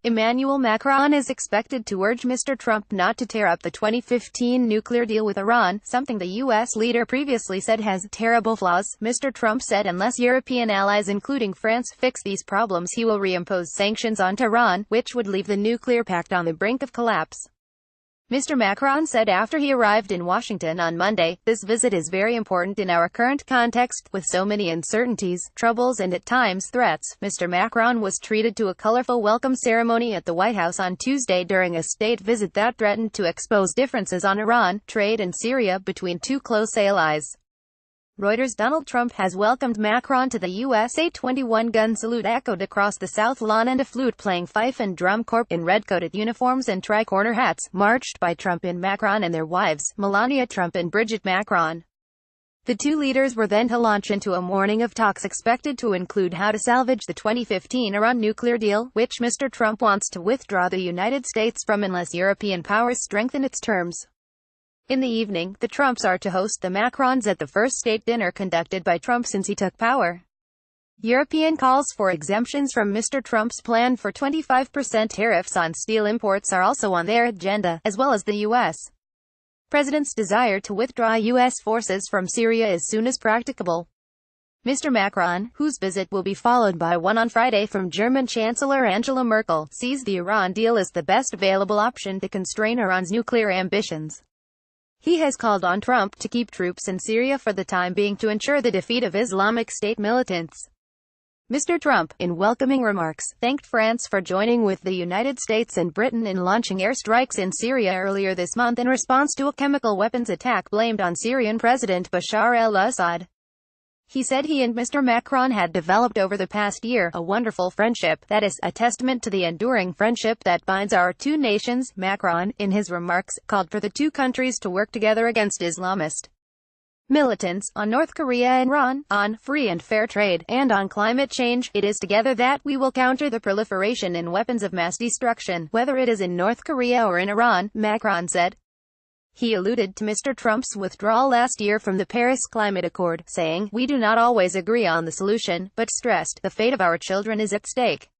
Emmanuel Macron is expected to urge Mr. Trump not to tear up the 2015 nuclear deal with Iran, something the U.S. leader previously said has terrible flaws. Mr. Trump said unless European allies including France fix these problems, he will reimpose sanctions on Tehran, which would leave the nuclear pact on the brink of collapse. Mr. Macron said after he arrived in Washington on Monday, "This visit is very important in our current context, with so many uncertainties, troubles and at times threats." Mr. Macron was treated to a colorful welcome ceremony at the White House on Tuesday during a state visit that threatened to expose differences on Iran, trade and Syria between two close allies. Reuters. Donald Trump has welcomed Macron to the U.S. A 21-gun salute echoed across the South Lawn and a flute-playing fife and drum corps, in red-coated uniforms and tri-corner hats, marched by Trump and Macron and their wives, Melania Trump and Brigitte Macron. The two leaders were then to launch into a morning of talks expected to include how to salvage the 2015 Iran nuclear deal, which Mr. Trump wants to withdraw the United States from unless European powers strengthen its terms. In the evening, the Trumps are to host the Macrons at the first state dinner conducted by Trump since he took power. European calls for exemptions from Mr. Trump's plan for 25% tariffs on steel imports are also on their agenda, as well as the U.S. President's desire to withdraw U.S. forces from Syria as soon as practicable. Mr. Macron, whose visit will be followed by one on Friday from German Chancellor Angela Merkel, sees the Iran deal as the best available option to constrain Iran's nuclear ambitions. He has called on Trump to keep troops in Syria for the time being to ensure the defeat of Islamic State militants. Mr. Trump, in welcoming remarks, thanked France for joining with the United States and Britain in launching airstrikes in Syria earlier this month in response to a chemical weapons attack blamed on Syrian President Bashar al-Assad. He said he and Mr. Macron had developed over the past year a wonderful friendship that is a testament to the enduring friendship that binds our two nations. Macron, in his remarks, called for the two countries to work together against Islamist militants, on North Korea and Iran, on free and fair trade, and on climate change. "It is together that we will counter the proliferation in weapons of mass destruction, whether it is in North Korea or in Iran," Macron said. He alluded to Mr. Trump's withdrawal last year from the Paris Climate Accord, saying, "We do not always agree on the solution," but stressed, "The fate of our children is at stake."